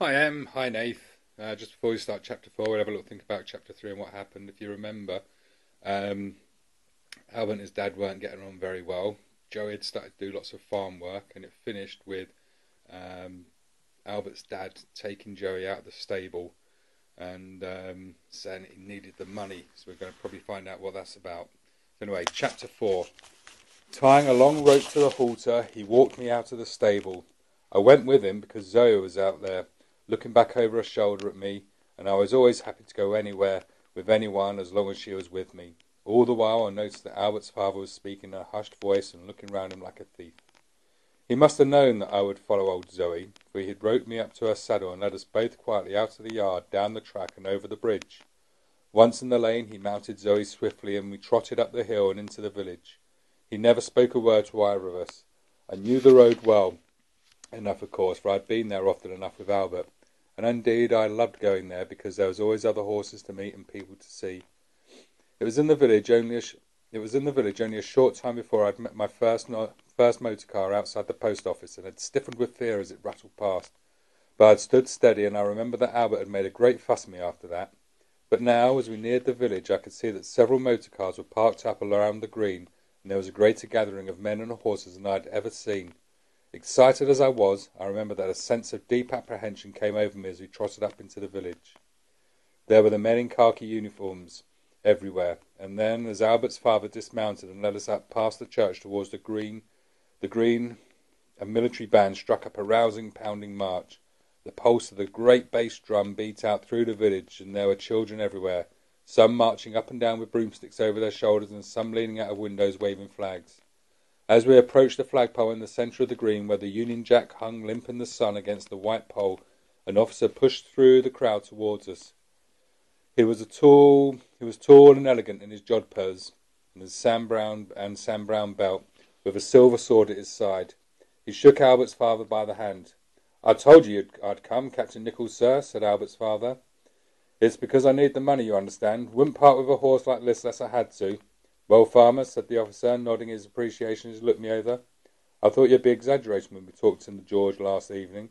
Hi Em, hi Nath. Just before we start chapter 4, we'll have a little think about chapter 3 and what happened. If you remember, um, Albert and his dad weren't getting on very well. Joey had started to do lots of farm work, and it finished with um, Albert's dad taking Joey out of the stable and saying he needed the money. So we're going to probably find out what that's about. So anyway, chapter 4. Tying a long rope to the halter, he walked me out of the stable. I went with him because Zoe was out there, looking back over her shoulder at me, and I was always happy to go anywhere with anyone as long as she was with me. All the while I noticed that Albert's father was speaking in a hushed voice and looking round him like a thief. He must have known that I would follow old Zoe, for he had roped me up to her saddle and led us both quietly out of the yard, down the track and over the bridge. Once in the lane he mounted Zoe swiftly, and we trotted up the hill and into the village. He never spoke a word to either of us. I knew the road well enough, of course, for I had been there often enough with Albert, and indeed I loved going there because there was always other horses to meet and people to see. It was in the village only a short time before I'd met my first motor car outside the post office, and had stiffened with fear as it rattled past. But I had stood steady, and I remember that Albert had made a great fuss of me after that. But now, as we neared the village, I could see that several motor cars were parked up around the green, and there was a greater gathering of men and horses than I had ever seen. Excited as I was, I remember that a sense of deep apprehension came over me as we trotted up into the village. There were the men in khaki uniforms everywhere, and then, as Albert's father dismounted and led us up past the church towards the green, a military band struck up a rousing, pounding march. The pulse of the great bass drum beat out through the village, and there were children everywhere, some marching up and down with broomsticks over their shoulders, and some leaning out of windows waving flags. As we approached the flagpole in the centre of the green, where the Union Jack hung limp in the sun against the white pole, an officer pushed through the crowd towards us. He was tall and elegant in his jodhpurs and his Sam Brown belt, with a silver sword at his side. He shook Albert's father by the hand. "I told you I'd come, Captain Nichols, sir," said Albert's father. "It's because I need the money, you understand. Wouldn't part with a horse like this unless I had to." "Well, farmer," said the officer, nodding his appreciation as he looked me over, "I thought you'd be exaggerating when we talked in the George last evening.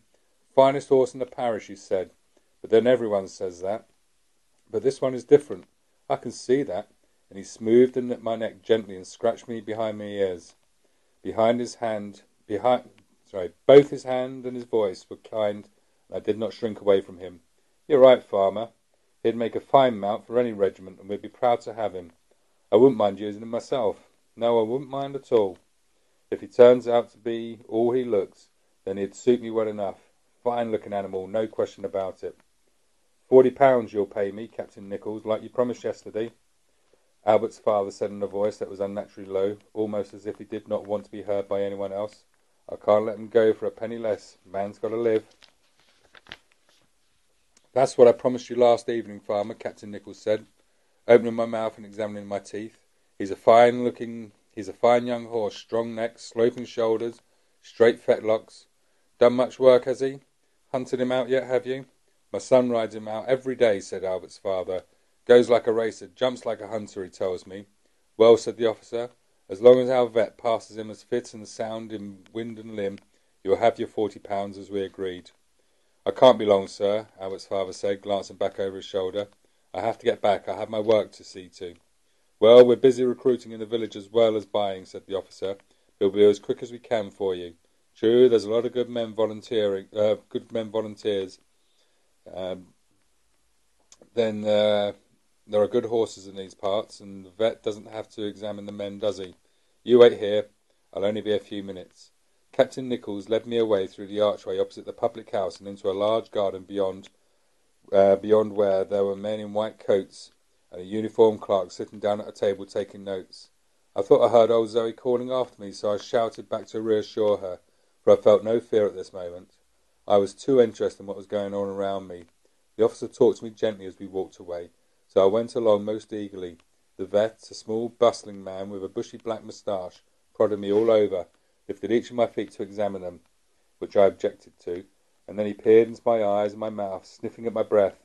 Finest horse in the parish, you said. But then everyone says that. But this one is different. I can see that." And he smoothed my neck gently and scratched me behind my ears. Both his hand and his voice were kind, and I did not shrink away from him. "You're right, farmer. He'd make a fine mount for any regiment, and we'd be proud to have him. I wouldn't mind using him myself. No, I wouldn't mind at all. If he turns out to be all he looks, then he'd suit me well enough. Fine-looking animal, no question about it." £40 you'll pay me, Captain Nichols, like you promised yesterday," Albert's father said in a voice that was unnaturally low, almost as if he did not want to be heard by anyone else. "I can't let him go for a penny less. Man's got to live." "That's what I promised you last evening, farmer," Captain Nichols said, opening my mouth and examining my teeth. He's a fine young horse, strong neck, sloping shoulders, straight fetlocks. Done much work, has he? Hunted him out yet, have you?" "My son rides him out every day," said Albert's father. "Goes like a racer, jumps like a hunter, he tells me." "Well," said the officer, "as long as our vet passes him as fit and sound in wind and limb, you'll have your £40 as we agreed." "I can't be long, sir," Albert's father said, glancing back over his shoulder. "I have to get back. I have my work to see to." "Well, we're busy recruiting in the village as well as buying," said the officer. "We'll be as quick as we can for you. True, there's a lot of good men volunteers. Then there are good horses in these parts, and the vet doesn't have to examine the men, does he? You wait here. I'll only be a few minutes." Captain Nichols led me away through the archway opposite the public house and into a large garden beyond where there were men in white coats and a uniformed clerk sitting down at a table taking notes. I thought I heard old Zoe calling after me, so I shouted back to reassure her, for I felt no fear at this moment. I was too interested in what was going on around me. The officer talked to me gently as we walked away, so I went along most eagerly. The vet, a small bustling man with a bushy black moustache, prodded me all over, lifted each of my feet to examine them, which I objected to, and then he peered into my eyes and my mouth, sniffing at my breath.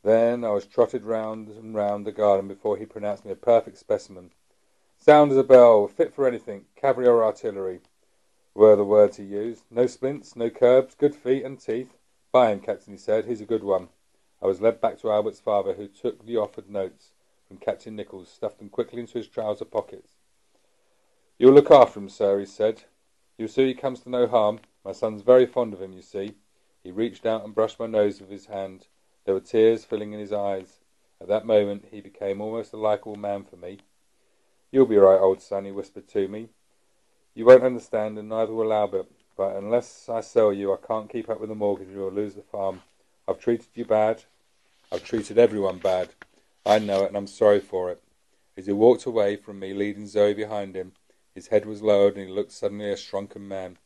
Then I was trotted round and round the garden before he pronounced me a perfect specimen. "Sound as a bell, fit for anything, cavalry or artillery," were the words he used. "No splints, no curbs, good feet and teeth. Buy him, Captain, he said. He's a good one. I was led back to Albert's father, who took the offered notes from Captain Nichols, stuffed them quickly into his trouser pockets. You'll look after him, sir, he said. You'll see he comes to no harm. My son's very fond of him, you see. He reached out and brushed my nose with his hand. There were tears filling in his eyes. At that moment he became almost a likeable man for me. You'll be right, old son, he whispered to me. You won't understand, and neither will Albert, but unless I sell you, I can't keep up with the mortgage or lose the farm. I've treated you bad. I've treated everyone bad. I know it, and I'm sorry for it. As he walked away from me, leading Zoe behind him, his head was lowered, and he looked suddenly a shrunken man.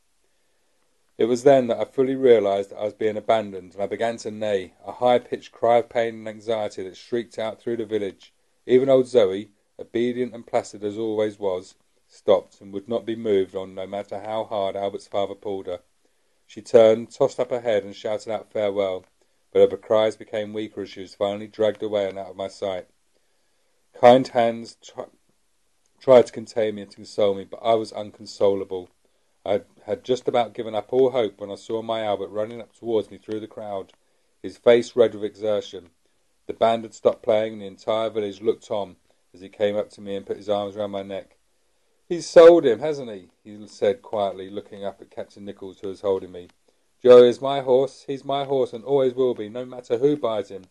It was then that I fully realised that I was being abandoned, and I began to neigh, a high-pitched cry of pain and anxiety that shrieked out through the village. Even old Zoe, obedient and placid as always was, stopped and would not be moved on no matter how hard Albert's father pulled her. She turned, tossed up her head and shouted out farewell, but her cries became weaker as she was finally dragged away and out of my sight. Kind hands tried to contain me and to console me, but I was unconsolable. I had just about given up all hope when I saw my Albert running up towards me through the crowd, his face red with exertion. The band had stopped playing and the entire village looked on as he came up to me and put his arms round my neck. He's sold him, hasn't he? He said quietly, looking up at Captain Nichols, who was holding me. Joey is my horse. He's my horse and always will be, no matter who buys him.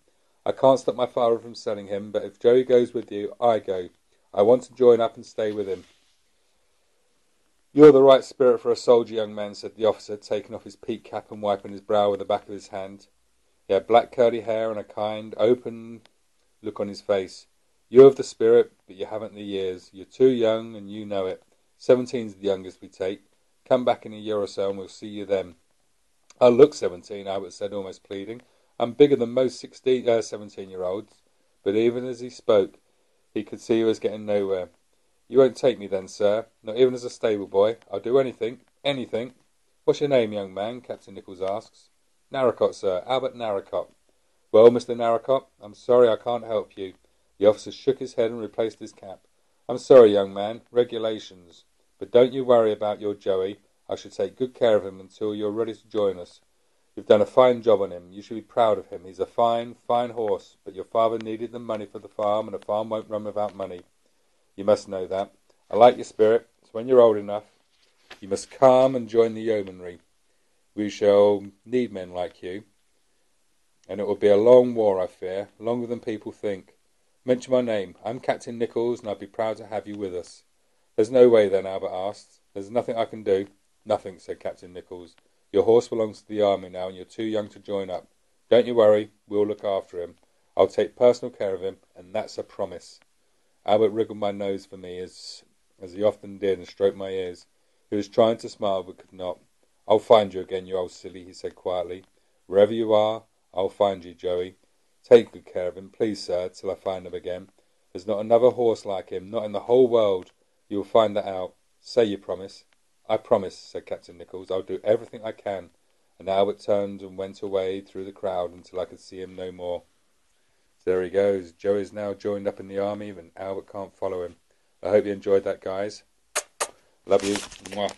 I can't stop my father from selling him, but if Joey goes with you, I go. I want to join up and stay with him. You're the right spirit for a soldier, young man, said the officer, taking off his peaked cap and wiping his brow with the back of his hand. He had black curly hair and a kind, open look on his face. You have the spirit, but you haven't the years. You're too young, and you know it. 17's the youngest we take. Come back in a year or so, and we'll see you then. I look 17, Albert said, almost pleading. I'm bigger than most 17-year-olds. But even as he spoke, he could see he was getting nowhere. You won't take me then, sir, not even as a stable boy. I'll do anything, anything. What's your name, young man? Captain Nichols asks. Narracott, sir, Albert Narracott. Well, Mr. Narracott, I'm sorry I can't help you. The officer shook his head and replaced his cap. I'm sorry, young man, regulations. But don't you worry about your Joey. I shall take good care of him until you're ready to join us. You've done a fine job on him. You should be proud of him. He's a fine, fine horse, but your father needed the money for the farm, and a farm won't run without money. You must know that. I like your spirit, so when you're old enough, you must come and join the yeomanry. We shall need men like you, and it will be a long war, I fear, longer than people think. Mention my name. I'm Captain Nichols, and I'd be proud to have you with us. There's no way then, Albert asked. There's nothing I can do. Nothing, said Captain Nichols. Your horse belongs to the army now, and you're too young to join up. Don't you worry, we'll look after him. I'll take personal care of him, and that's a promise. Albert wriggled my nose for me, as he often did, and stroked my ears. He was trying to smile, but could not. I'll find you again, you old silly, he said quietly. Wherever you are, I'll find you, Joey. Take good care of him, please, sir, till I find him again. There's not another horse like him, not in the whole world. You'll find that out. Say you promise. I promise, said Captain Nichols. I'll do everything I can. And Albert turned and went away through the crowd until I could see him no more. So there he goes. Joey's now joined up in the army, and Albert can't follow him. I hope you enjoyed that, guys. Love you. Mwah.